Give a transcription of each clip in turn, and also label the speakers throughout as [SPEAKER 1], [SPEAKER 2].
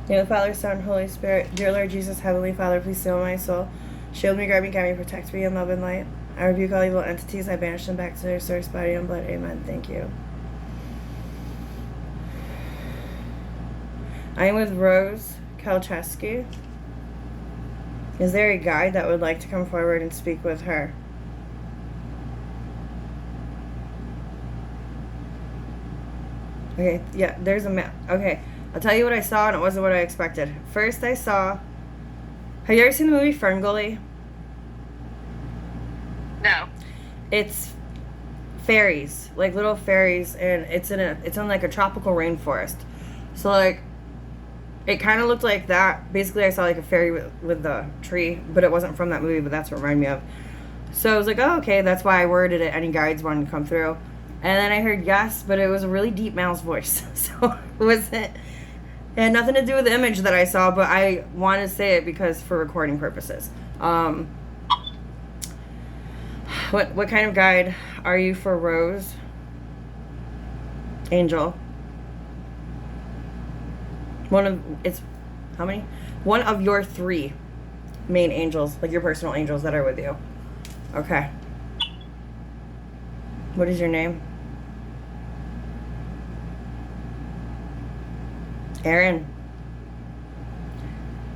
[SPEAKER 1] Name of the Father, Son, Holy Spirit. Dear Lord Jesus, Heavenly Father, please seal my soul. Shield me, guard me, guide me, protect me in love and light. I rebuke all evil entities. I banish them back to their source, body, and blood. Amen. Thank you. I am with Rose Kalcheski. Is there a guide that would like to come forward and speak with her? Okay, yeah, there's a map. Okay, I'll tell you what I saw, and it wasn't what I expected. First, I saw. Have you ever seen the movie Ferngully?
[SPEAKER 2] No.
[SPEAKER 1] It's fairies, like little fairies, and it's in like a tropical rainforest. So like, it kind of looked like that. Basically, I saw like a fairy with the tree, but it wasn't from that movie. But that's what it reminded me of. So I was like, oh, okay, that's why I worded it. Any guides wanted to come through. And then I heard yes, but it was a really deep male's voice. So it wasn't. It had nothing to do with the image that I saw, but I want to say it because for recording purposes. What kind of guide are you for Rose? Angel. How many? One of your 3 main angels, like your personal angels that are with you. Okay. What is your name? Aaron.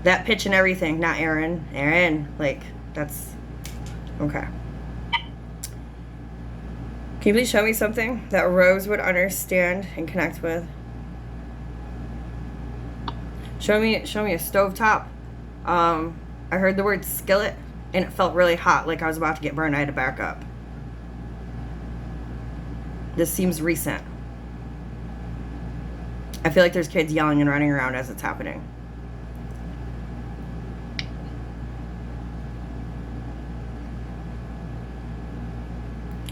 [SPEAKER 1] That pitch and everything, not Aaron. Aaron, like, that's... Okay. Can you please show me something that Rose would understand and connect with? Show me a stovetop. I heard the word skillet, and it felt really hot, like I was about to get burned. I had to back up. This seems recent. I feel like there's kids yelling and running around as it's happening.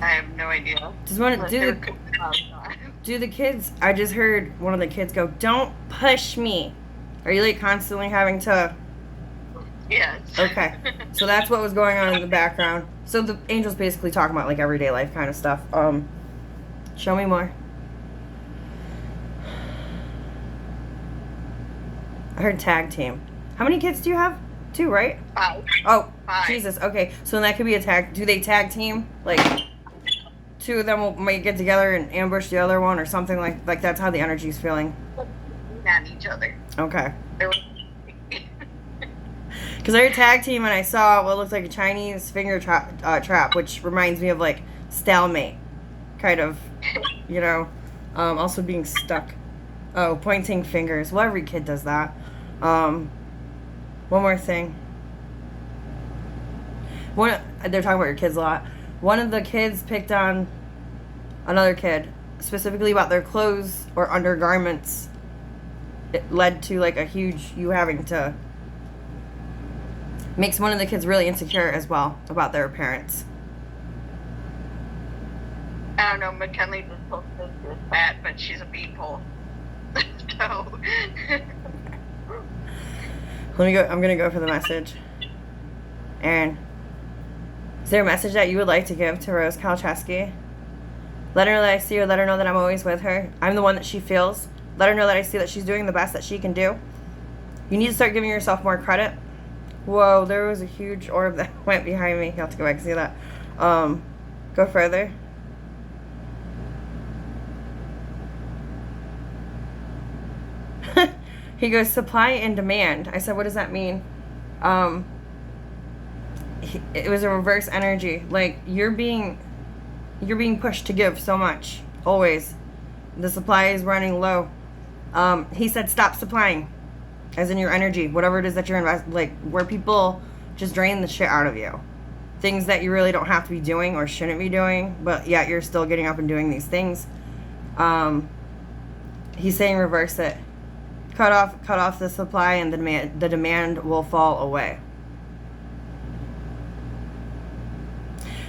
[SPEAKER 2] I have no idea.
[SPEAKER 1] Just want to do the kids. I just heard one of the kids go, "Don't push me." Are you like constantly having to?
[SPEAKER 2] Yes.
[SPEAKER 1] Okay. So that's what was going on in the background. So the angel's basically talking about like everyday life kind of stuff. Show me more. I heard tag team. How many kids do you have? 2, right?
[SPEAKER 2] 5.
[SPEAKER 1] Oh,
[SPEAKER 2] 5.
[SPEAKER 1] Jesus. Okay. So that could be a tag. Do they tag team? Like 2 of them might get together and ambush the other one or something like that's how the energy's feeling.
[SPEAKER 2] At each other.
[SPEAKER 1] Okay. Because I heard tag team and I saw what looked like a Chinese finger trap, which reminds me of like stalemate, kind of, you know. Also being stuck. Oh, pointing fingers. Well, every kid does that. One more thing. They're talking about your kids a lot. One of the kids picked on another kid, specifically about their clothes or undergarments. It led to like a huge you having to. Makes one of the kids really insecure as well about their appearance.
[SPEAKER 2] I don't know, McKinley just posted this fat, but she's a beetle. So.
[SPEAKER 1] Let me go. I'm gonna go for the message. Aaron, is there a message that you would like to give to Rose Kalcheski? Let her know that I see her. Let her know that I'm always with her. I'm the one that she feels. Let her know that I see that she's doing the best that she can do. You need to start giving yourself more credit. Whoa, there was a huge orb that went behind me. You have to go back and see that. Go further. He goes, supply and demand. I said, what does that mean? It was a reverse energy. Like, you're being pushed to give so much. Always. The supply is running low. He said, stop supplying. As in your energy. Whatever it is that you're investing. Like, where people just drain the shit out of you. Things that you really don't have to be doing or shouldn't be doing. But yet you're still getting up and doing these things. He's saying reverse it. Cut off the supply and the demand will fall away.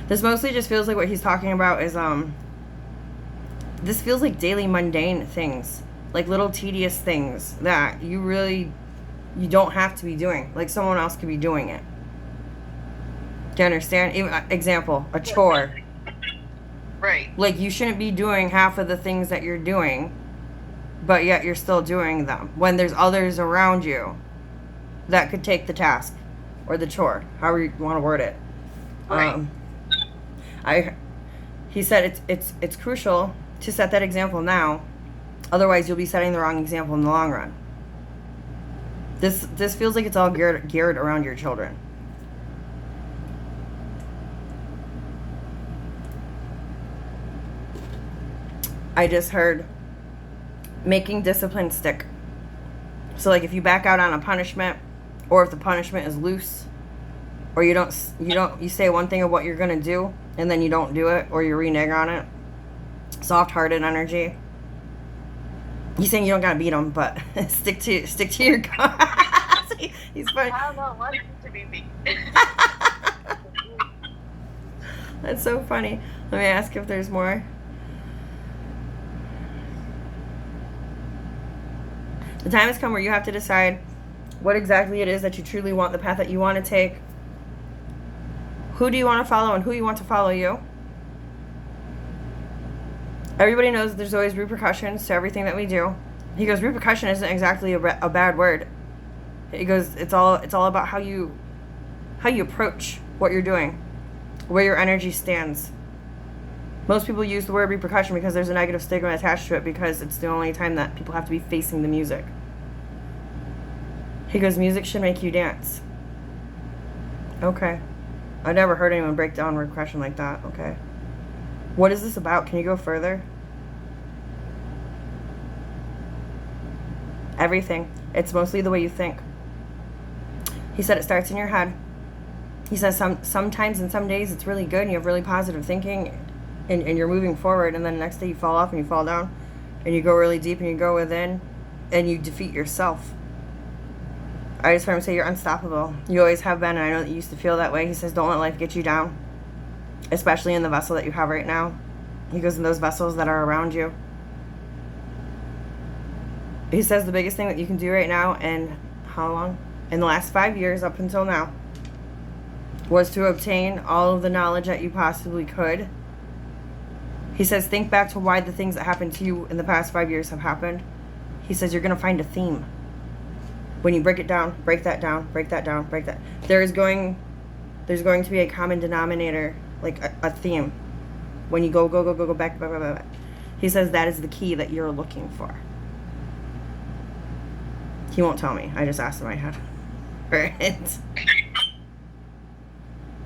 [SPEAKER 1] This mostly just feels like what he's talking about is this feels like daily mundane things, like little tedious things that you don't have to be doing, like someone else could be doing it. Do you understand? Example, a chore.
[SPEAKER 2] Right.
[SPEAKER 1] Like, you shouldn't be doing half of the things that you're doing, but yet you're still doing them when there's others around you that could take the task or the chore, however you want to word it.
[SPEAKER 2] Right.
[SPEAKER 1] He said it's crucial to set that example now, otherwise you'll be setting the wrong example in the long run. This feels like it's all geared around your children. I just heard making discipline stick. So like if you back out on a punishment, or if the punishment is loose, or you say one thing of what you're gonna do and then you don't do it, or you renege on it, soft-hearted energy. He's saying you don't gotta beat him, but stick to your guns. He's funny.
[SPEAKER 2] I don't know what to be beat.
[SPEAKER 1] That's so funny. Let me ask if there's more. The time has come where you have to decide what exactly it is that you truly want, the path that you want to take. Who do you want to follow and who you want to follow you? Everybody knows there's always repercussions to everything that we do. He goes, repercussion isn't exactly a bad word. He goes, it's all about how you approach what you're doing, where your energy stands. Most people use the word repercussion because there's a negative stigma attached to it, because it's the only time that people have to be facing the music. He goes, music should make you dance. Okay. I've never heard anyone break down repercussion like that. Okay. What is this about? Can you go further? Everything. It's mostly the way you think. He said it starts in your head. He says sometimes and some days it's really good and you have really positive thinking and you're moving forward, and then the next day you fall off and you fall down and you go really deep and you go within and you defeat yourself. I just heard him say you're unstoppable. You always have been, and I know that you used to feel that way. He says don't let life get you down, especially in the vessel that you have right now. He goes, in those vessels that are around you. He says the biggest thing that you can do right now, and how long? In the last 5 years up until now, was to obtain all of the knowledge that you possibly could. He says think back to why the things that happened to you in the past 5 years have happened. He says you're going to find a theme. When you break it down, break that down, break that down, break that. There's going to be a common denominator, like a theme. When you go back. He says that is the key that you're looking for. He won't tell me. I just asked in my head. Right?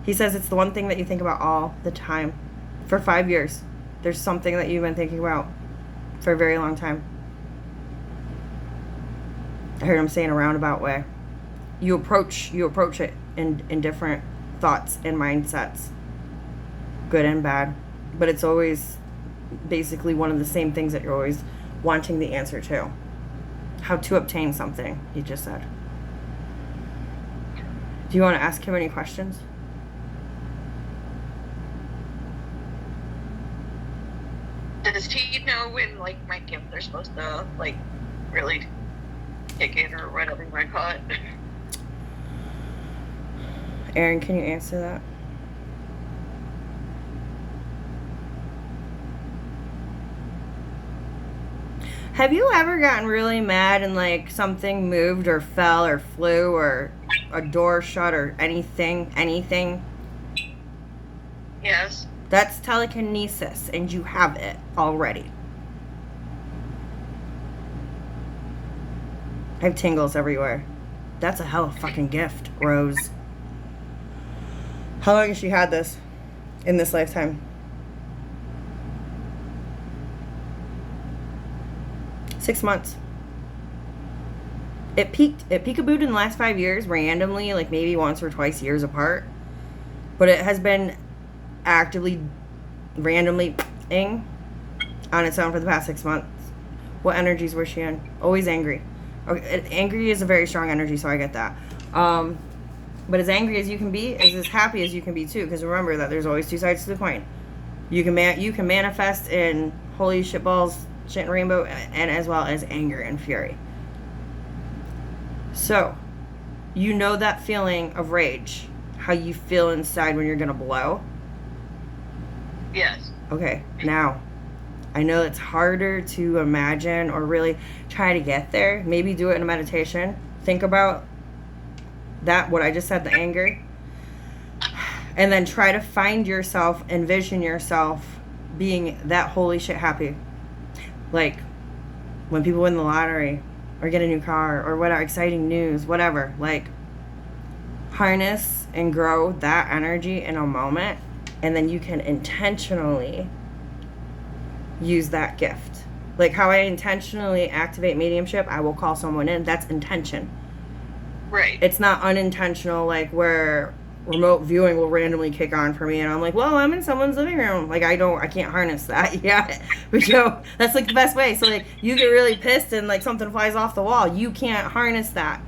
[SPEAKER 1] He says it's the one thing that you think about all the time. For 5 years, there's something that you've been thinking about for a very long time. I heard him say in a roundabout way. You approach it in different thoughts and mindsets, good and bad, but it's always basically one of the same things that you're always wanting the answer to. How to obtain something, he just said. Do you want to ask him any questions?
[SPEAKER 2] Does he know when, like, my gifts are supposed to, like, really kick in, or whatever you might call it?
[SPEAKER 1] Aaron, can you answer that? Have you ever gotten really mad and like something moved or fell or flew or a door shut or anything?
[SPEAKER 2] Yes.
[SPEAKER 1] That's telekinesis, and you have it already. I have tingles everywhere. That's a hell of a fucking gift, Rose. How long has she had this in this lifetime? 6 months. It peekabooed in the last 5 years randomly, like maybe once or twice years apart. But it has been actively, randomly on its own for the past 6 months. What energies was she in? Always angry. Okay, angry is a very strong energy, so I get that. But as angry as you can be is as happy as you can be too, because remember that there's always two sides to the coin. You can manifest in holy shitballs, shit and rainbow, and as well as anger and fury. So, you know that feeling of rage, how you feel inside when you're gonna blow?
[SPEAKER 2] Yes.
[SPEAKER 1] Okay, now, I know it's harder to imagine or really try to get there. Maybe do it in a meditation. Think about that, what I just said, the anger. And then try to find yourself, envision yourself being that holy shit happy. Like when people win the lottery or get a new car or whatever, exciting news, whatever. Like harness and grow that energy in a moment, and then you can intentionally use that gift. Like how I intentionally activate mediumship, I will call someone in. That's intention.
[SPEAKER 2] Right.
[SPEAKER 1] It's not unintentional, like where remote viewing will randomly kick on for me and I'm like, well, I'm in someone's living room. Like I can't harness that. Yeah. But that's like the best way. So like you get really pissed and like something flies off the wall. You can't harness that.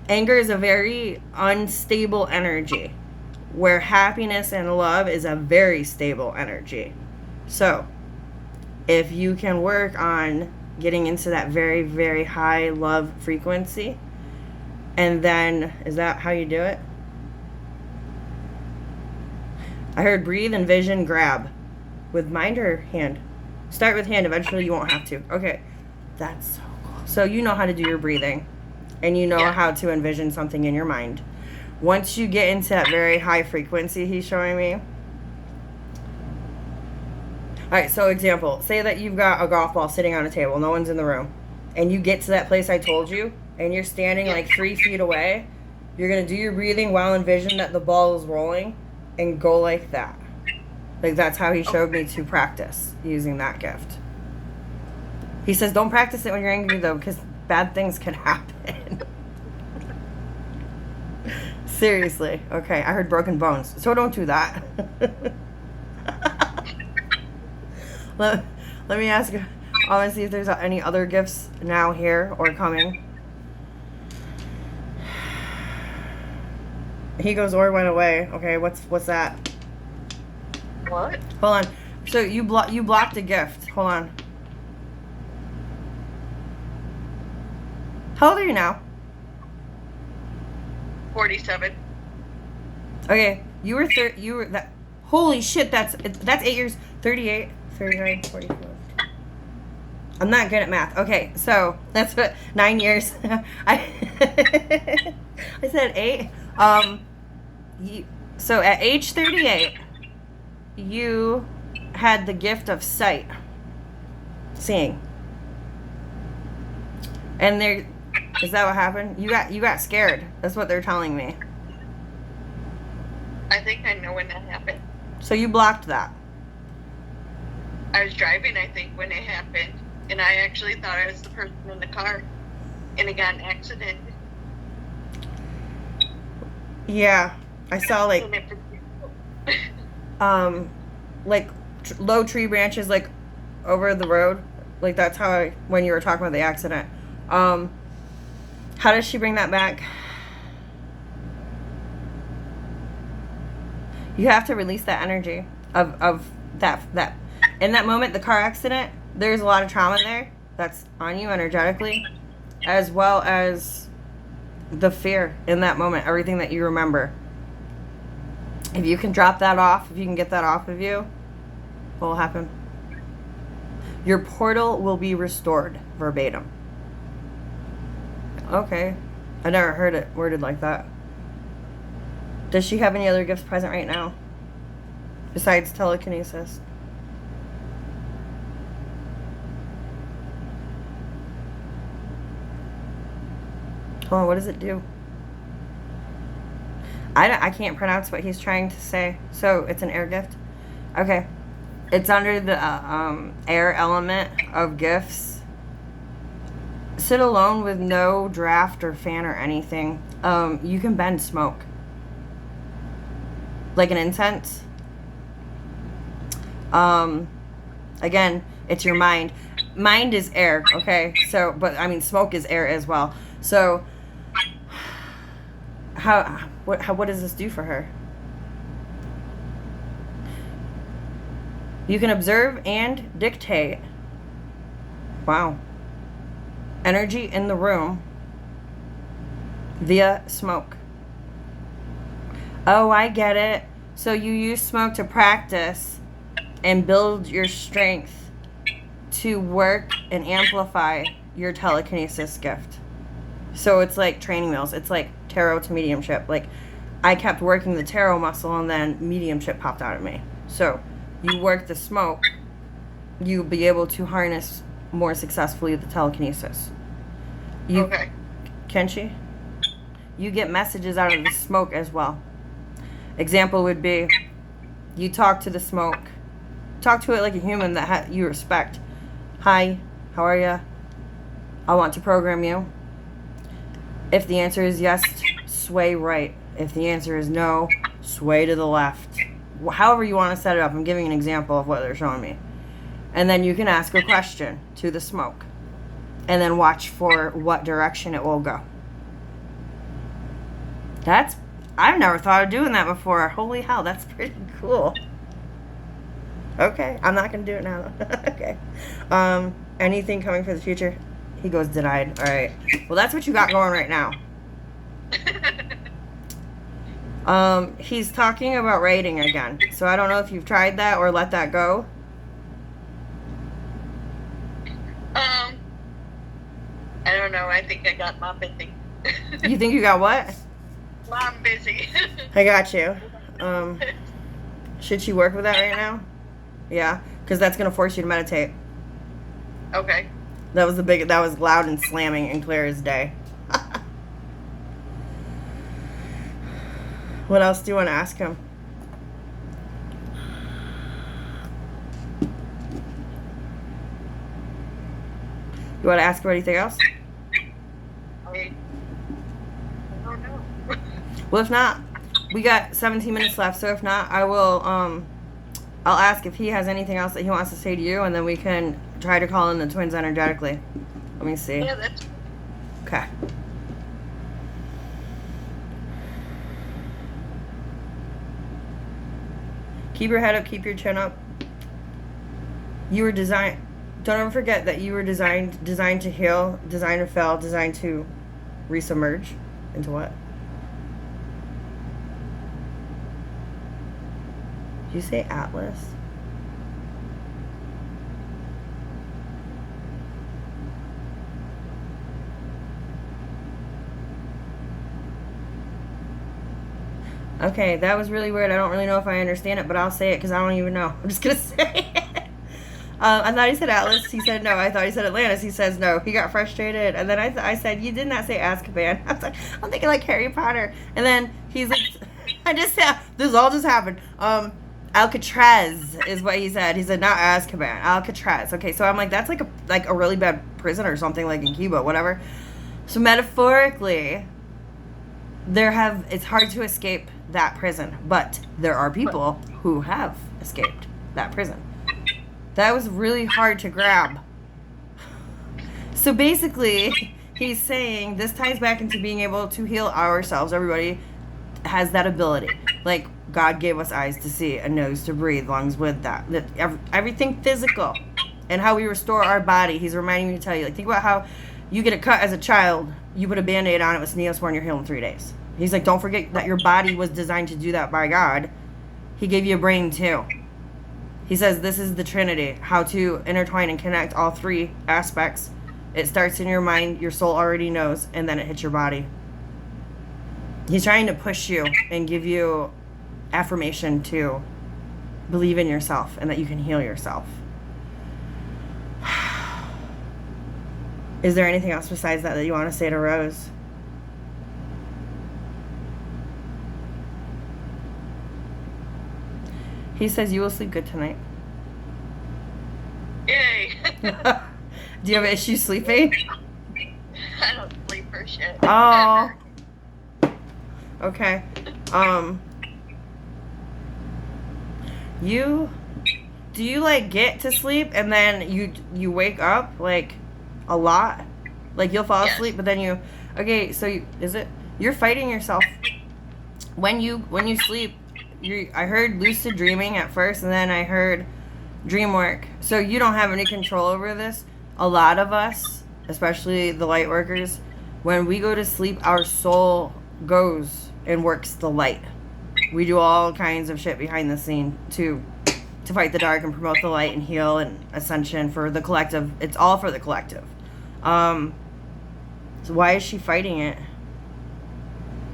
[SPEAKER 1] Anger is a very unstable energy, where happiness and love is a very stable energy. So if you can work on getting into that very, very high love frequency, and then, is that how you do it? I heard breathe, envision, grab. With mind or hand? Start with hand, eventually you won't have to. Okay, that's so cool. So you know how to do your breathing, and you know how to envision something in your mind. Once you get into that very high frequency he's showing me. Alright, so example, say that you've got a golf ball sitting on a table, no one's in the room, and you get to that place I told you, and you're standing like 3 feet away. You're going to do your breathing while envision that the ball is rolling and go like that. Like that's how he showed me to practice using that gift. He says don't practice it when you're angry though, because bad things can happen. Seriously. Okay, I heard broken bones, so don't do that. Let me ask you, I want to see if there's any other gifts now here or coming. He goes or went away. Okay, what's that?
[SPEAKER 2] What?
[SPEAKER 1] Hold on. So you blocked a gift. Hold on. How old are you now?
[SPEAKER 2] 47.
[SPEAKER 1] Okay, you were that. Holy shit, that's 8 years. 38, 39, 44. I'm not good at math. Okay, so that's what 9 years. I said 8. So at age 38, you had the gift of sight, seeing. And is that what happened? You got scared. That's what they're telling me.
[SPEAKER 2] I think I know when that happened.
[SPEAKER 1] So you blocked that.
[SPEAKER 2] I was driving, I think, when it happened, and I actually thought I was the person in the car, and it got an accident.
[SPEAKER 1] Yeah, I saw like low tree branches like over the road. Like that's how when you were talking about the accident. How does she bring that back? You have to release that energy of that in that moment, the car accident. There's a lot of trauma there that's on you energetically, as well as the fear in that moment, everything that you remember. If you can drop that off, if you can get that off of you, what will happen? Your portal will be restored verbatim. Okay. I never heard it worded like that. Does she have any other gifts present right now? Besides telekinesis? Hold on, what does it do? I can't pronounce what he's trying to say. So it's an air gift? Okay. It's under the air element of gifts. Sit alone with no draft or fan or anything. You can bend smoke. Like an incense. Again, it's your mind. Mind is air, okay? So, but I mean, smoke is air as well. So, what does this do for her? You can observe and dictate. Wow. Energy in the room via smoke. Oh, I get it. So you use smoke to practice and build your strength to work and amplify your telekinesis gift. So it's like training wheels. It's like tarot to mediumship. Like, I kept working the tarot muscle and then mediumship popped out of me. So you work the smoke, you'll be able to harness more successfully the telekinesis.
[SPEAKER 2] Okay.
[SPEAKER 1] Can she? You get messages out of the smoke as well. Example would be, you talk to the smoke. Talk to it like a human that you respect. Hi, how are you? I want to program you. If the answer is yes, sway right. If the answer is no, sway to the left. However you want to set it up. I'm giving an example of what they're showing me. And then you can ask a question to the smoke. And then watch for what direction it will go. I've never thought of doing that before. Holy hell, that's pretty cool. Okay, I'm not going to do it now. Okay. Anything coming for the future? He goes, denied. All right. Well, that's what you got going right now. He's talking about writing again. So I don't know if you've tried that or let that go.
[SPEAKER 2] I don't know. I think I got mom busy.
[SPEAKER 1] You think you got what?
[SPEAKER 2] Mom busy.
[SPEAKER 1] I got you. Should she work with that right now? Yeah, because that's gonna force you to meditate.
[SPEAKER 2] Okay.
[SPEAKER 1] That was loud and slamming and clear as day. What else do you want to ask him? You want to ask him anything else?
[SPEAKER 2] I don't know.
[SPEAKER 1] Well, if not, we got 17 minutes left. So if not, I will. I'll ask if he has anything else that he wants to say to you, and then we can try to call in the twins energetically. Let me see.
[SPEAKER 2] Yeah, that's.
[SPEAKER 1] Okay. Keep your head up. Keep your chin up. You were designed. Don't ever forget that you were designed to heal, designed to fail, designed to resubmerge into what? Did you say Atlas? Okay, that was really weird. I don't really know if I understand it, but I'll say it because I don't even know. I'm just going to say it. I thought he said Atlas. He said no. I thought he said Atlantis. He says no. He got frustrated. And then I said, you did not say Azkaban. I was like, I'm thinking like Harry Potter. And then he's like, this all just happened. Alcatraz is what he said. He said, not Azkaban. Alcatraz. Okay, so I'm like, that's like a really bad prison or something like in Cuba, whatever. So metaphorically, it's hard to escape that prison. But there are people who have escaped that prison. That was really hard to grab. So basically, he's saying this ties back into being able to heal ourselves. Everybody has that ability. Like, God gave us eyes to see, a nose to breathe, lungs with that. Everything physical and how we restore our body. He's reminding me to tell you, like, think about how you get a cut as a child, you put a Band-Aid on it with Neosporin, you're healed in 3 days. He's like, don't forget that your body was designed to do that by God. He gave you a brain too. He says this is the Trinity, how to intertwine and connect all 3 aspects. It starts in your mind, your soul already knows, and then it hits your body. He's trying to push you and give you affirmation to believe in yourself and that you can heal yourself. Is there anything else besides that you want to say to Rose? He says you will sleep good tonight.
[SPEAKER 2] Yay.
[SPEAKER 1] Do you have issues sleeping?
[SPEAKER 2] I don't sleep for shit.
[SPEAKER 1] Oh. Okay. Do you like get to sleep and then you wake up like a lot? Like you'll fall asleep, but then you're fighting yourself when you sleep. I heard lucid dreaming at first, and then I heard dream work. So you don't have any control over this. A lot of us, especially the light workers, when we go to sleep, our soul goes and works the light. We do all kinds of shit behind the scene to to fight the dark and promote the light and heal and ascension for the collective. It's all for the collective. So why is she fighting it?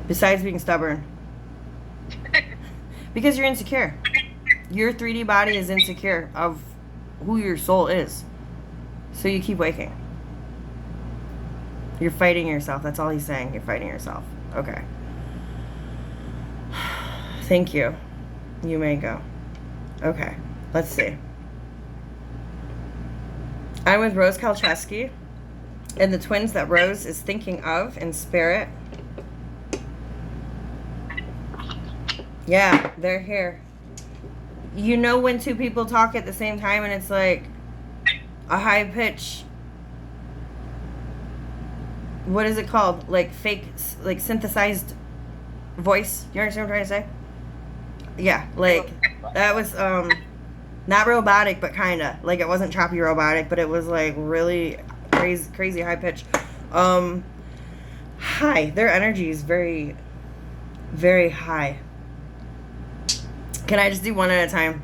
[SPEAKER 1] Besides being stubborn. Because you're insecure. Your 3D body is insecure of who your soul is. So you keep waking. You're fighting yourself. That's all he's saying. You're fighting yourself. Okay. Thank you. You may go. Okay. Let's see. I'm with Rose Kalcheski and the twins that Rose is thinking of in spirit. Yeah, they're here. You know when two people talk at the same time and it's like a high pitch, what is it called? Like fake, like synthesized voice. You understand what I'm trying to say? Yeah, like that was not robotic, but kinda. Like it wasn't choppy robotic, but it was like really crazy high pitch. High. Their energy is very, very high. Can I just do one at a time?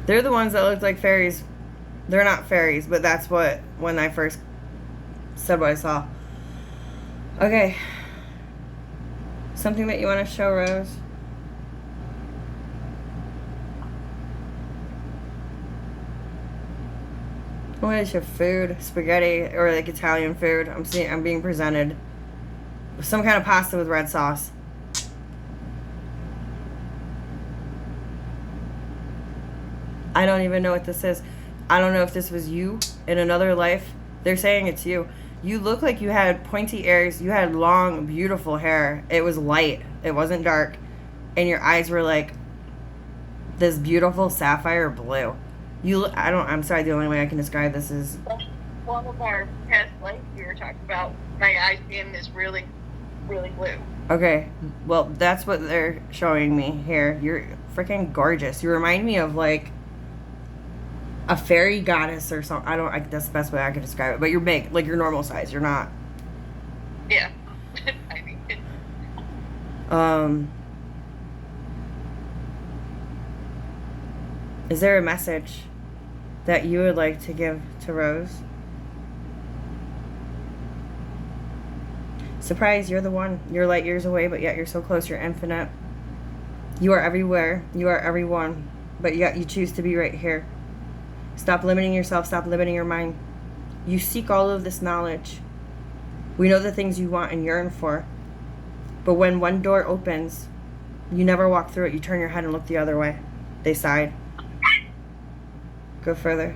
[SPEAKER 1] They're the ones that look like fairies. They're not fairies, but that's what, when I first said what I saw. Okay. Something that you want to show, Rose? What is your food? Spaghetti or like Italian food? I'm being presented some kind of pasta with red sauce. I don't even know what this is. I don't know if this was you in another life. They're saying it's you. You look like you had pointy ears. You had long, beautiful hair. It was light. It wasn't dark. And your eyes were like this beautiful sapphire blue. I'm sorry, the only way I can describe this is...
[SPEAKER 2] One of our past lives we were talking about my eyes being this really, really blue.
[SPEAKER 1] Okay, well, that's what they're showing me here. You're freaking gorgeous. You remind me of like a fairy goddess or something. That's the best way I can describe it. But you're big, like you're normal size. You're not.
[SPEAKER 2] Yeah. I mean.
[SPEAKER 1] Is there a message that you would like to give to Rose? Surprise, you're the one. You're light years away, but yet you're so close. You're infinite. You are everywhere. You are everyone, but yet you choose to be right here. Stop limiting yourself. Stop limiting your mind. You seek all of this knowledge. We know the things you want and yearn for. But when one door opens, you never walk through it. You turn your head and look the other way. They sighed. Go further.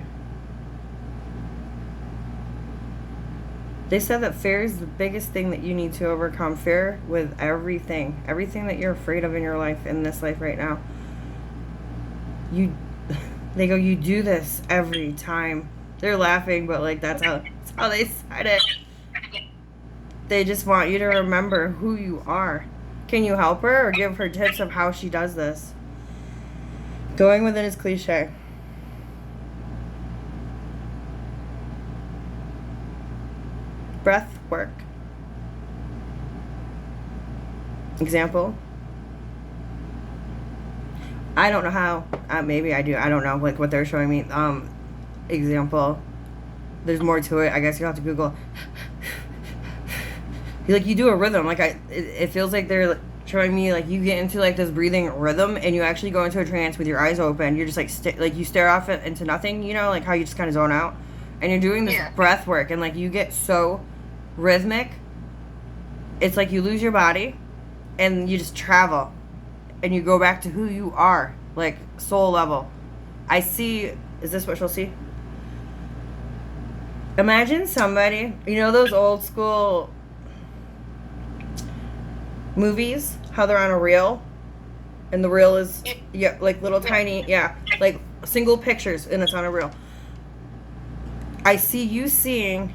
[SPEAKER 1] They said that fear is the biggest thing that you need to overcome. Fear with everything. Everything that you're afraid of in your life, in this life right now. They go, you do this every time. They're laughing, but like that's how they said it. They just want you to remember who you are. Can you help her or give her tips of how she does this? Going within is cliche. Breath work. Example. I don't know how. Maybe I do. I don't know. Like what they're showing me. Example. There's more to it. I guess you have to Google. Like you do a rhythm. Like it feels like they're showing me like you get into like this breathing rhythm and you actually go into a trance with your eyes open. You're just like like you stare off into nothing. You know, like how you just kind of zone out. And you're doing this breath work and like you get so rhythmic. It's like you lose your body and you just travel. And you go back to who you are, like soul level. I see, is this what she'll see? Imagine somebody, you know those old school movies, how they're on a reel? And the reel is, yeah, like little tiny, yeah, like single pictures and it's on a reel. I see you seeing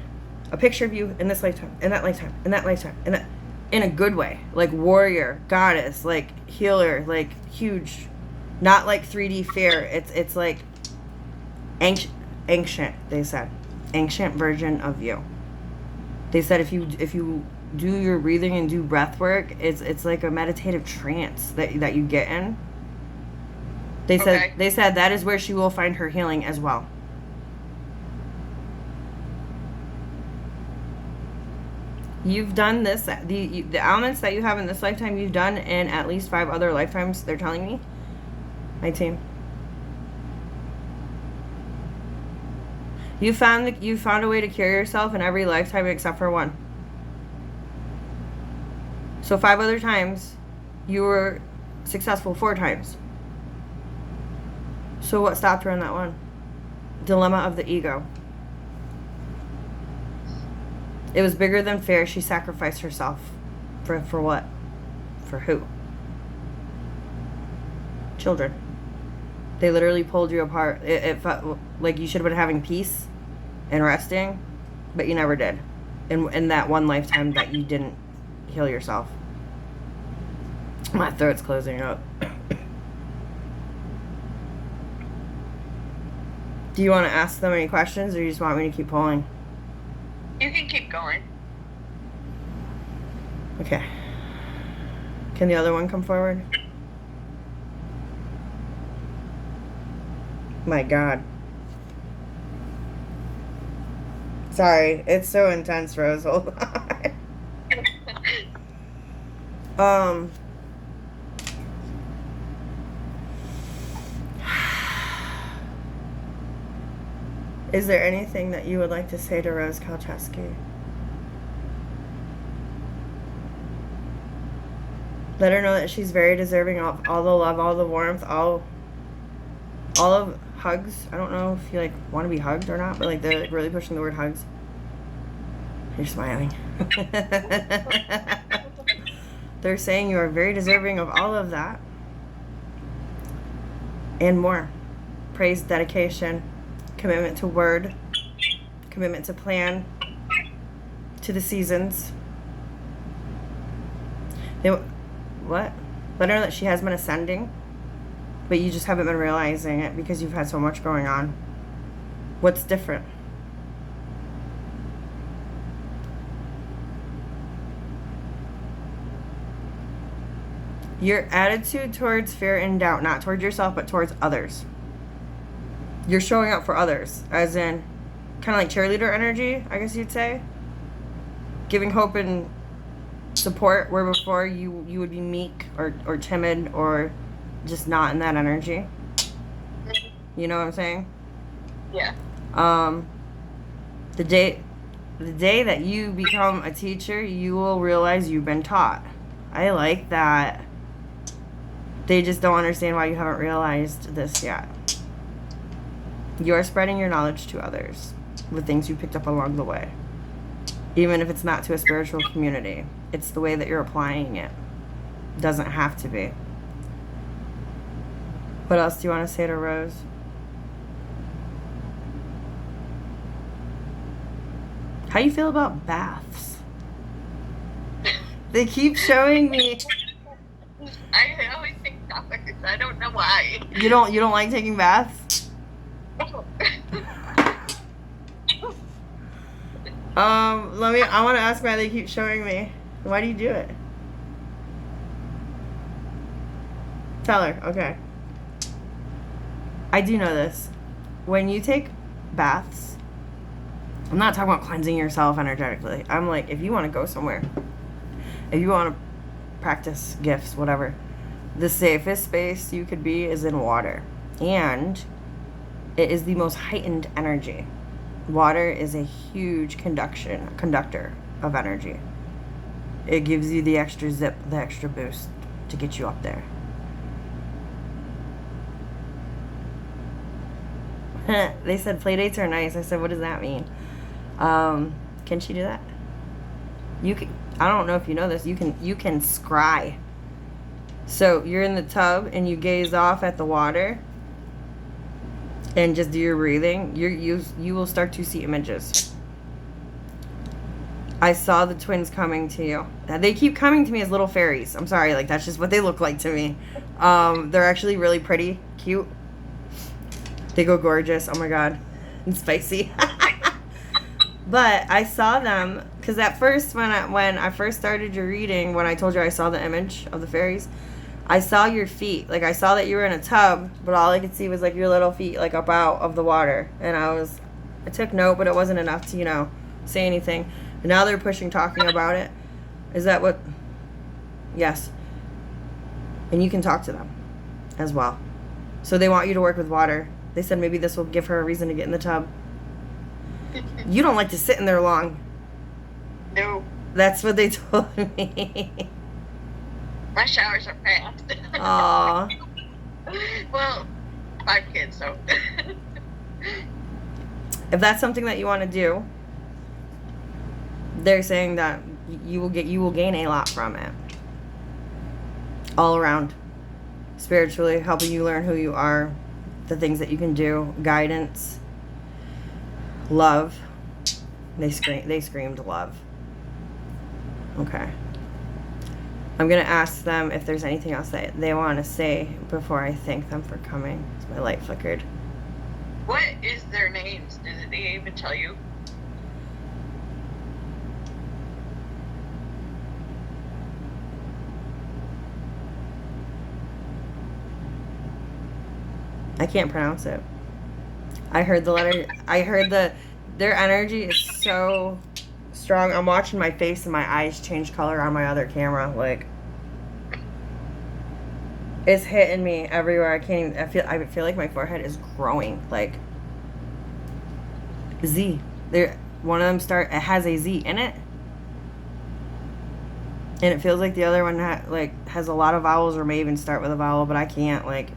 [SPEAKER 1] a picture of you in this lifetime, in that lifetime, in that lifetime, in that. In a good way, like warrior, goddess, like healer, like huge, not like 3D fear. It's like ancient. They said ancient version of you. They said if you do your breathing and do breath work, it's like a meditative trance that you get in.
[SPEAKER 2] Okay.
[SPEAKER 1] They said that is where she will find her healing as well. You've done this, the elements that you have in this lifetime, you've done in at least 5 other lifetimes, they're telling me. My team. You found a way to cure yourself in every lifetime except for one. So 5 other times, you were successful 4 times. So what stopped her in that one? Dilemma of the ego. It was bigger than fair. She sacrificed herself. For what? For who? Children. They literally pulled you apart. It felt like you should have been having peace and resting, but you never did. In that one lifetime that you didn't heal yourself. My throat's closing up. Do you want to ask them any questions, or you just want me to keep pulling?
[SPEAKER 2] You can keep going.
[SPEAKER 1] Okay. Can the other one come forward? My God. Sorry, it's so intense, Rose. Hold on. Is there anything that you would like to say to Rose Kalcheski? Let her know that she's very deserving of all the love, all the warmth, all of hugs. I don't know if you like want to be hugged or not, but like they're like really pushing the word hugs. You're smiling. They're saying you are very deserving of all of that and more. Praise, dedication, commitment to word, commitment to plan, to the seasons. What? Let her know that she has been ascending, but you just haven't been realizing it because you've had so much going on. What's different? Your attitude towards fear and doubt, not towards yourself, but towards others. You're showing up for others, as in kind of like cheerleader energy, I guess you'd say. Giving hope and support where before you would be meek or timid or just not in that energy. You know what I'm saying?
[SPEAKER 2] Yeah.
[SPEAKER 1] The day that you become a teacher, you will realize you've been taught. I like that. They just don't understand why you haven't realized this yet. You're spreading your knowledge to others with things you picked up along the way. Even if it's not to a spiritual community. It's the way that you're applying it. Doesn't have to be. What else do you want to say to Rose? How do you feel about baths? They keep showing me.
[SPEAKER 2] I always think that. I don't know why.
[SPEAKER 1] You don't like taking baths? I want to ask why they keep showing me. Why do you do it? Tell her. Okay. I do know this. When you take baths, I'm not talking about cleansing yourself energetically. I'm like, if you want to go somewhere, if you want to practice gifts, whatever, the safest space you could be is in water. And it is the most heightened energy. Water is a huge conductor of energy. It gives you the extra zip, the extra boost to get you up there. They said play dates are nice. I said, what does that mean? Can she do that? You can. I don't know if you know this. You can scry. So you're in the tub and you gaze off at the water and just do your breathing. You will start to see images. I saw the twins coming to you. They keep coming to me as little fairies. I'm sorry, like that's just what they look like to me. They're actually really pretty, cute. They go gorgeous. Oh my god, and spicy. But I saw them because at first when I first started your reading, when I told you I saw the image of the fairies, I saw your feet. Like I saw that you were in a tub, but all I could see was like your little feet like up out of the water. And I took note, but it wasn't enough to, say anything. And now they're talking about it. Is that what? Yes. And you can talk to them as well. So they want you to work with water. They said maybe this will give her a reason to get in the tub. You don't like to sit in there long.
[SPEAKER 2] No.
[SPEAKER 1] That's what they told me.
[SPEAKER 2] My showers are fast.
[SPEAKER 1] Aw.
[SPEAKER 2] Well, 5 kids, so.
[SPEAKER 1] If that's something that you want to do, they're saying that you will gain a lot from it. All around. Spiritually, helping you learn who you are, the things that you can do, guidance, love. They screamed love. Okay. I'm going to ask them if there's anything else that they want to say before I thank them for coming. My light flickered.
[SPEAKER 2] What is their names? Did they even tell you?
[SPEAKER 1] I can't pronounce it. I heard the letter. Their energy is so strong. I'm watching my face and my eyes change color on my other camera. Like, it's hitting me everywhere. I feel like my forehead is growing. Like, Z. One of them it has a Z in it. And it feels like the other one has a lot of vowels, or may even start with a vowel, but I can't, like.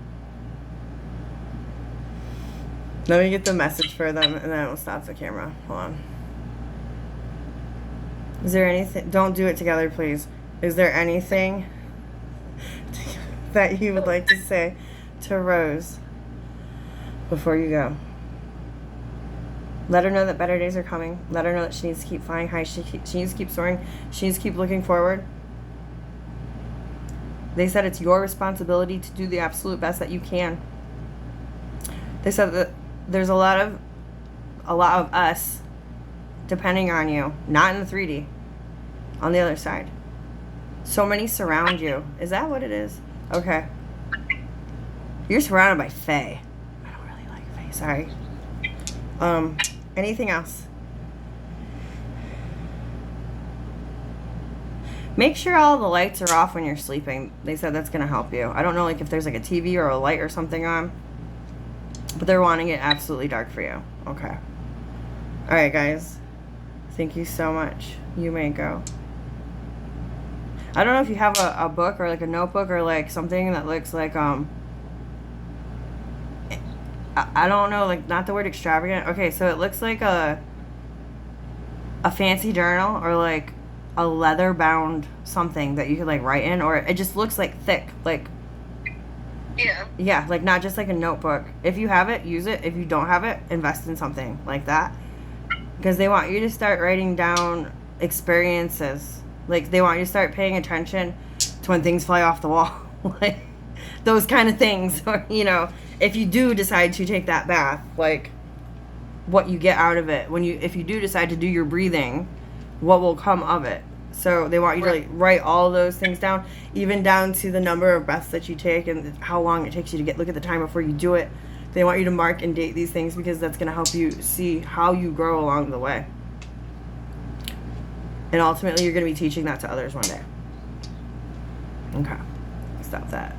[SPEAKER 1] Let me get the message for them, and then I'll stop the camera. Hold on. Is there anything... Don't do it together, please. Is there anything that you would like to say to Rose before you go? Let her know that better days are coming. Let her know that she needs to keep flying high. She needs to keep soaring. She needs to keep looking forward. They said it's your responsibility to do the absolute best that you can. They said that there's a lot of us depending on you, not in the 3D, on the other side. So many surround you. Is that what it is? Okay. You're surrounded by Fae. I don't really like Fae, sorry. Anything else? Make sure all the lights are off when you're sleeping. They said that's going to help you. I don't know if there's like a TV or a light or something on. But they're wanting it absolutely dark for you. Okay. Alright, guys. Thank you so much. You may go. I don't know if you have a book or like a notebook or like something that looks like, I don't know, like not the word extravagant. Okay, so it looks like a fancy journal or like a leather bound something that you could like write in, or it just looks like thick, like. Yeah, like not just like a notebook. If you have it, use it. If you don't have it, invest in something like that. Because they want you to start writing down experiences. Like they want you to start paying attention to when things fly off the wall. Like those kind of things. Or, if you do decide to take that bath, like what you get out of it. If you do decide to do your breathing, what will come of it. So they want you to like write all those things down, even down to the number of breaths that you take and how long it takes you to look at the time before you do it. They want you to mark and date these things because that's going to help you see how you grow along the way. And ultimately, you're going to be teaching that to others one day. Okay. Stop that.